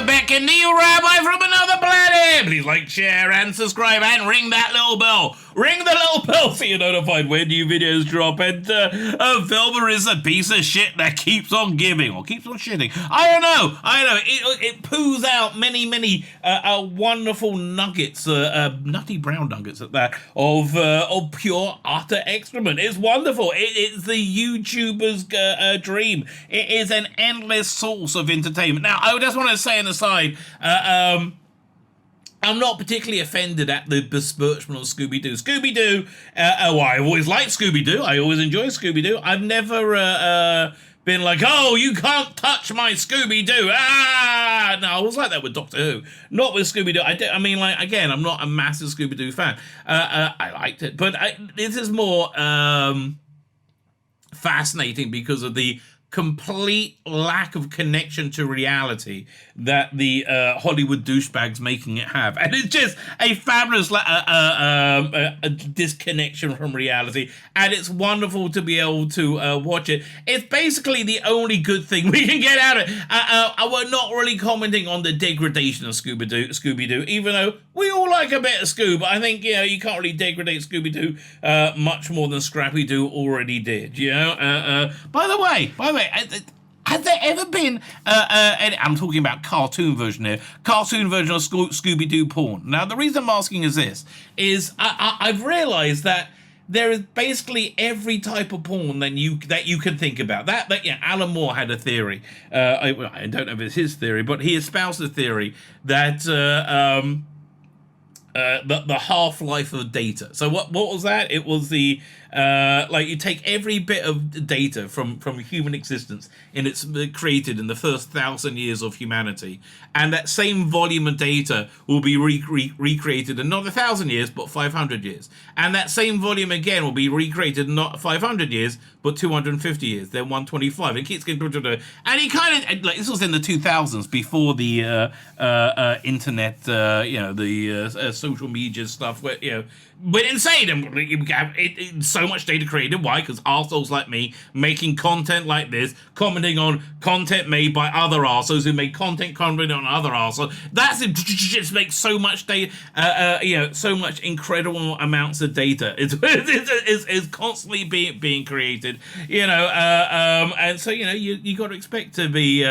Lebetkin, new rabbi from another planet. Please like, share, and subscribe, and ring that little bell. Ring the little bell so you're notified when new videos drop. And Velma is a piece of shit that keeps on giving, or keeps on shitting. I don't know. It poos out many wonderful nuggets, nutty brown nuggets at that, of pure, utter excrement. It's wonderful. It's the YouTuber's dream. It is an endless source of entertainment. Now, I just want to say an aside, I'm not particularly offended at the besmirchment of Scooby-Doo. Scooby-Doo, I always liked Scooby-Doo. I always enjoy Scooby-Doo. I've never been like, oh, you can't touch my Scooby-Doo. Ah! No, I was like that with Doctor Who. Not with Scooby-Doo. Again, I'm not a massive Scooby-Doo fan. I liked it. But this is more fascinating because of the complete lack of connection to reality that the Hollywood douchebags making it have. And it's just a fabulous disconnection from reality, and it's wonderful to be able to watch it. It's basically the only good thing we can get out of it. We're not really commenting on the degradation of Scooby-Doo, even though we all like a bit of Scoob. I think, you can't really degrade Scooby-Doo much more than Scrappy-Doo already did, By the way, has there ever been, I'm talking about cartoon version here, cartoon version of Scooby-Doo porn? Now, the reason I'm asking is this, I've realised that there is basically every type of porn that you can think about. Alan Moore had a theory. I don't know if it's his theory, but he espoused the theory that the half-life of data. So what was that? It was the you take every bit of data from human existence, and it's created in the first 1,000 years of humanity, and that same volume of data will be recreated in not 1,000 years but 500 years, and that same volume again will be recreated in not 500 years but 250 years, then 125. It keeps getting and he kind of this was in the 2000s, before the internet, the social media stuff, where went insane, and you have so much data created. Why? Because arseholes like me making content like this, commenting on content made by other arseholes who made content commenting on other arseholes. That's it. Just makes so much data, so much incredible amounts of data. It's constantly being created, and so you got to expect to be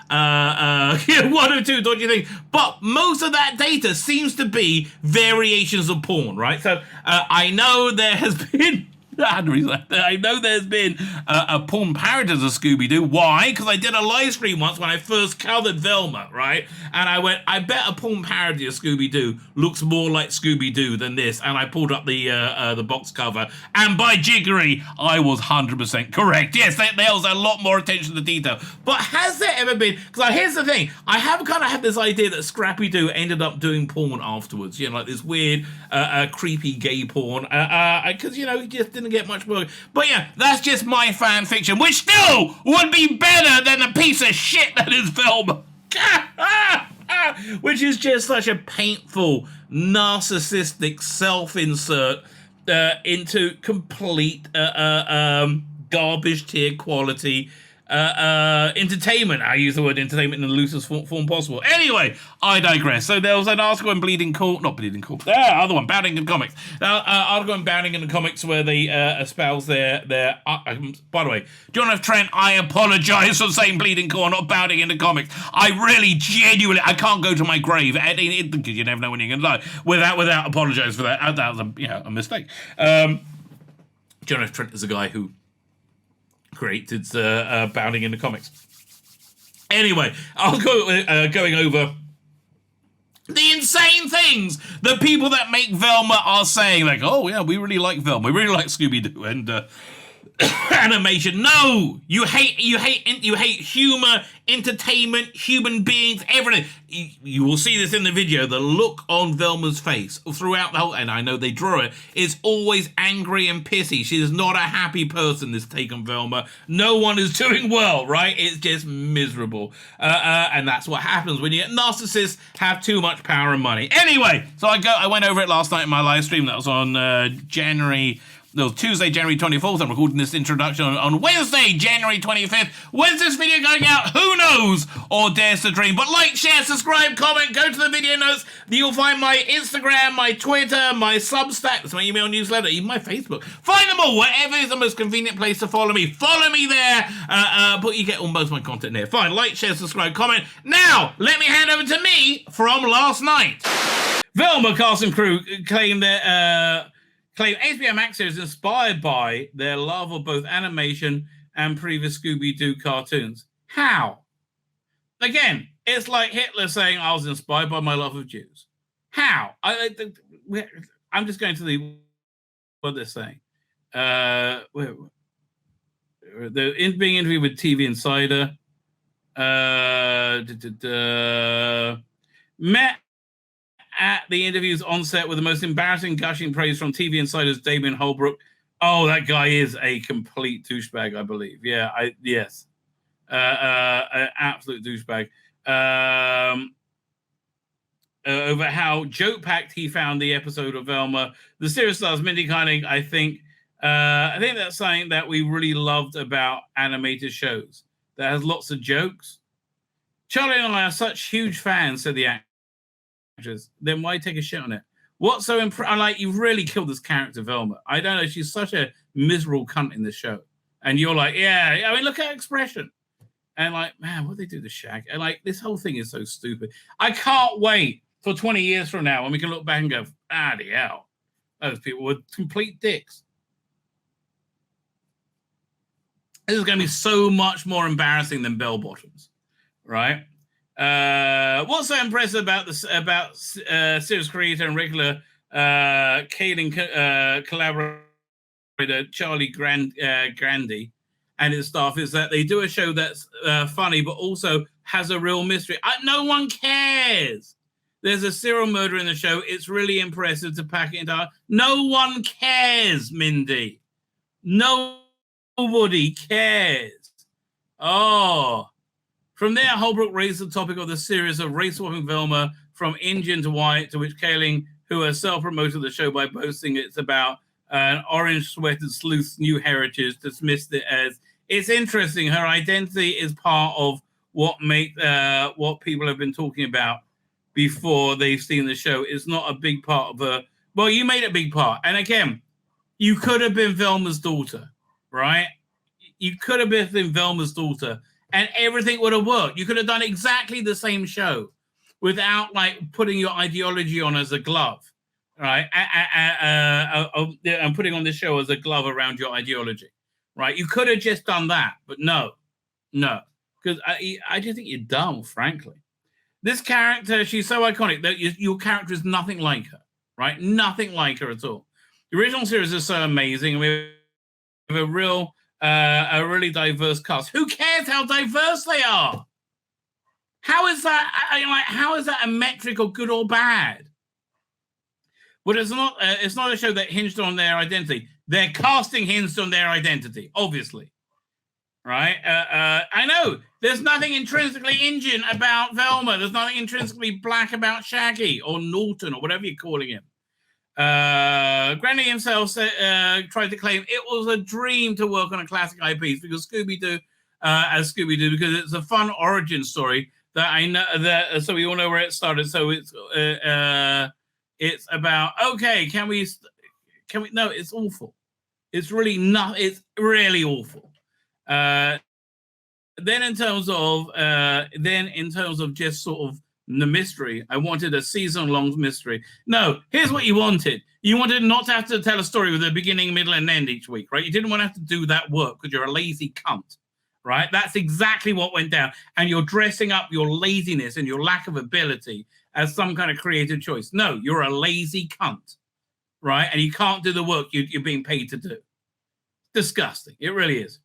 one or two dodgy things, but most of that data seems to be variations of porn, right? So I know there has been I know there's been a porn parody of Scooby-Doo. Why? Because I did a live stream once when I first covered Velma, right? And I went, I bet a porn parody of Scooby-Doo looks more like Scooby-Doo than this. And I pulled up the box cover, and by jiggery, I was 100% correct. Yes, there was a lot more attention to detail. But has there ever been? Because here's the thing, I have kind of had this idea that Scrappy-Doo ended up doing porn afterwards. Like this weird, creepy gay porn. Because he just didn't get much more. But that's just my fan fiction, which still would be better than the piece of shit that is Velma. Which is just such a painful, narcissistic self-insert into complete garbage tier quality entertainment. I use the word entertainment in the loosest form possible. Anyway, I digress. So there was an article in other one, Bounding Comics. Article in Bounding Comics where they espouse their by the way, Jonathan Trent, I apologise for saying Bleeding Core, not Bounding into Comics. I really, genuinely, I can't go to my grave, because you never know when you're going to die, without apologising for that. That was a mistake. Jonathan Trent is a guy who created Bounding into Comics. Anyway, I'll go going over the insane things the people that make Velma are saying, like, oh yeah, we really like Velma, we really like Scooby-Doo and animation. No, you hate humor, entertainment, human beings, everything. You will see this in the video. The look on Velma's face throughout the whole, and I know they draw it, is always angry and pissy. She is not a happy person, this take on Velma. No one is doing well, right? It's just miserable. And that's what happens when narcissists have too much power and money. Anyway, so I went over it last night in my live stream. That was on January No, Tuesday, January 24th. I'm recording this introduction on Wednesday, January 25th. When's this video going out? Who knows? Or dares to dream. But like, share, subscribe, comment, go to the video notes. You'll find my Instagram, my Twitter, my Substack, my email newsletter, even my Facebook. Find them all. Whatever is the most convenient place to follow me. Follow me there. But you get almost my content there. Fine. Like, share, subscribe, comment. Now, let me hand over to me from last night. Velma cast and crew claim HBO Max series inspired by their love of both animation and previous Scooby-Doo cartoons. How? Again, it's like Hitler saying I was inspired by my love of Jews. How? I'm just going to what they're saying. They're being interviewed with TV Insider. Met at the interview's onset with the most embarrassing gushing praise from TV Insider's Damien Holbrook. Oh, that guy is a complete douchebag, I believe. Yeah, yes. An absolute douchebag. Over how joke-packed he found the episode of Velma. The series stars Mindy Kaling, I think that's something that we really loved about animated shows. That has lots of jokes. Charlie and I are such huge fans, said the actor. Then why take a shit on it? What's so you've really killed this character, Velma. I don't know, she's such a miserable cunt in this show. And you're like, yeah, I mean, look at her expression. And like, man, what they do to Shag? And like, this whole thing is so stupid. I can't wait for 20 years from now when we can look back and go, the hell. Those people were complete dicks. This is going to be so much more embarrassing than bell bottoms, right? What's so impressive about series creator and regular Kaling collaborator Charlie Grandy and his staff is that they do a show that's funny but also has a real mystery. No one cares. There's a serial murder in the show. It's really impressive to pack it into. No one cares, Mindy. Nobody cares. Oh. From there, Holbrook raised the topic of the series of race-swapping Velma from Indian to white, to which Kaling, who has self-promoted the show by boasting it's about an orange-sweated sleuth's new heritage, dismissed it as, it's interesting, her identity is part of what people have been talking about before they've seen the show. It's not a big part of her. Well, you made a big part. And again, you could have been Velma's daughter, right? You could have been Velma's daughter. And everything would have worked. You could have done exactly the same show without like putting your ideology on as a glove, right? And putting on this show as a glove around your ideology, right? You could have just done that, but no, because I just think you're dumb, frankly. This character, she's so iconic that your character is nothing like her, right? Nothing like her at all. The original series is so amazing. We have a really diverse cast. Who cares how diverse they are? How is that? How is that a metric or good or bad? Well, it's not a show that hinged on their identity. Their casting hinged on their identity, obviously. Right? I know. There's nothing intrinsically Indian about Velma. There's nothing intrinsically black about Shaggy or Norton or whatever you're calling him. Granny himself tried to claim it was a dream to work on a classic IP because Scooby-Doo, because it's a fun origin story that I know that. So we all know where it started. So it's about can we? No, it's awful. It's really not. It's really awful. Then in terms of just sort of the mystery, I wanted a season-long mystery. No, here's what you wanted. You wanted not to have to tell a story with a beginning, middle, and end each week, right? You didn't want to have to do that work because you're a lazy cunt, right? That's exactly what went down. And you're dressing up your laziness and your lack of ability as some kind of creative choice. No, you're a lazy cunt, right? And you can't do the work you're being paid to do. Disgusting. It really is.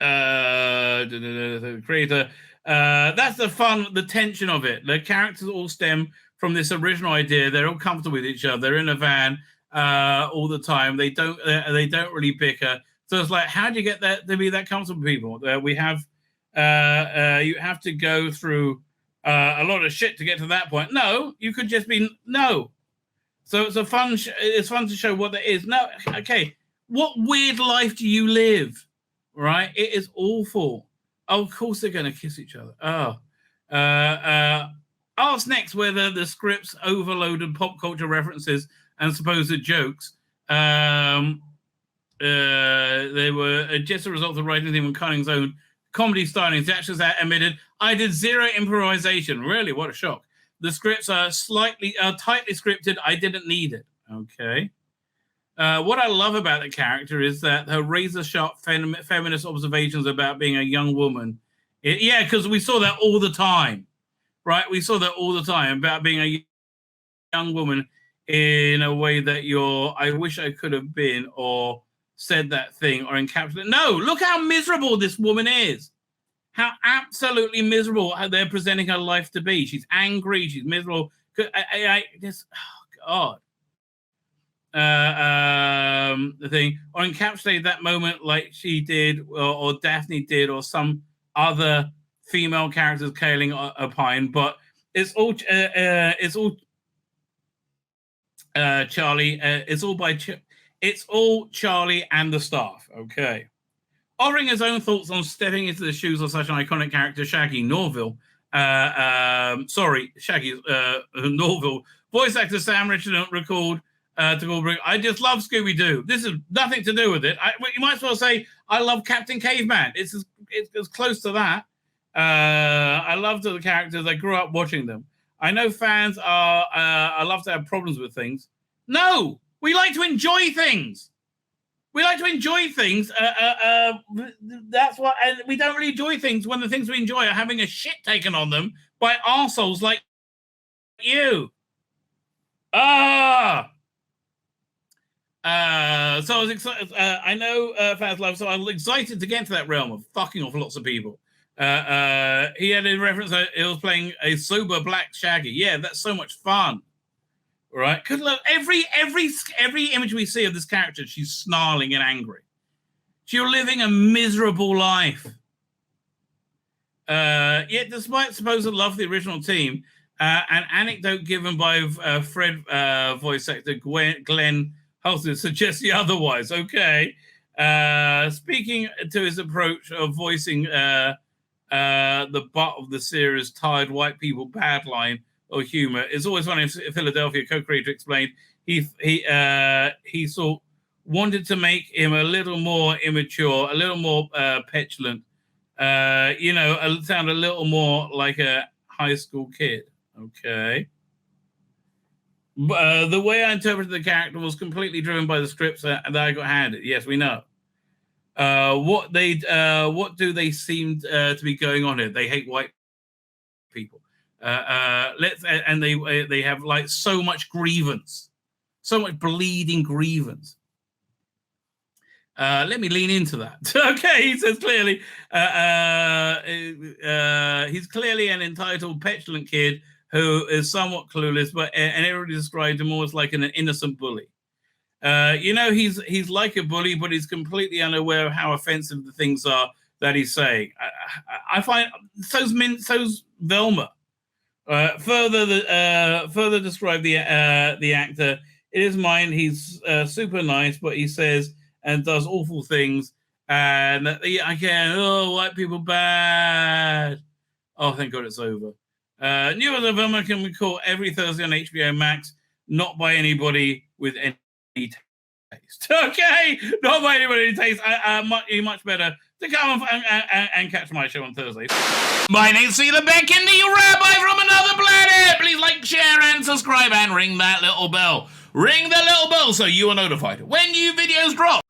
The creator. That's the tension of it. The characters all stem from this original idea. They're all comfortable with each other. They're in a van all the time. They don't really bicker. So it's like, how do you get that to be that comfortable with people? We have you have to go through a lot of shit to get to that point. No, you could just be no. So it's a fun. It's fun to show what that is. No, okay. What weird life do you live? Right? It is awful. Oh, of course they're going to kiss each other. Oh. Ask next whether the script's overloaded pop culture references and supposed jokes. They were just a result of writing them on Cunning's own comedy styling. The actors admitted, I did zero improvisation. Really? What a shock. The scripts are tightly scripted. I didn't need it. Okay. What I love about the character is that her razor-sharp feminist observations about being a young woman. Yeah, because we saw that all the time, right? We saw that all the time about being a young woman in a way that I wish I could have been, or said that thing, or encapsulated. No, look how miserable this woman is. How absolutely miserable they're presenting her life to be. She's angry. She's miserable. Oh God. The thing, or encapsulate that moment like she did, or Daphne did, or some other female characters Kaling opine, but it's all Charlie. It's all Charlie and the staff. Okay. Offering his own thoughts on stepping into the shoes of such an iconic character, Shaggy Norville. Shaggy Norville. Voice actor Sam Richardson recalled to Goldberg, I just love Scooby-Doo. This is nothing to do with it. You might as well say, I love Captain Caveman. It's close to that. I love the characters. I grew up watching them. I know fans I love to have problems with things. No! We like to enjoy things. We like to enjoy things. That's what, and we don't really enjoy things when the things we enjoy are having a shit taken on them by arseholes like you. So I was excited. I know fans love, so I was excited to get into that realm of fucking off lots of people. He had a reference. He was playing a sober black Shaggy. Yeah, that's so much fun. Right? Because look, every image we see of this character, she's snarling and angry. She's living a miserable life. Yet, despite supposed love for the original team, an anecdote given by Fred voice actor Glenn Halstead suggests the otherwise. Okay. Speaking to his approach of voicing the butt of the series' tired white people bad line or humor, it's always funny. Philadelphia co-creator explained he sort wanted to make him a little more immature, a little more petulant, sound a little more like a high school kid. Okay. The way I interpreted the character was completely driven by the scripts that I got handed. Yes, we know. What do they seem to be going on here? They hate white people. They have like so much grievance, so much bleeding grievance. Let me lean into that. Okay, he says clearly, he's clearly an entitled, petulant kid who is somewhat clueless, and everybody described him almost like an innocent bully. He's like a bully, but he's completely unaware of how offensive the things are that he's saying. I find so's Velma. Further describe the actor. In his mind, he's super nice, but he says and does awful things. And white people bad. Oh, thank God it's over. New as a Velma can be caught every Thursday on HBO Max, not by anybody with any taste. Okay, not by anybody with taste. Much better to come and catch my show on Thursdays. My name's Tzvi Lebetkin, the Rabbi from another planet. Please like, share, and subscribe, and ring that little bell. Ring the little bell so you are notified when new videos drop.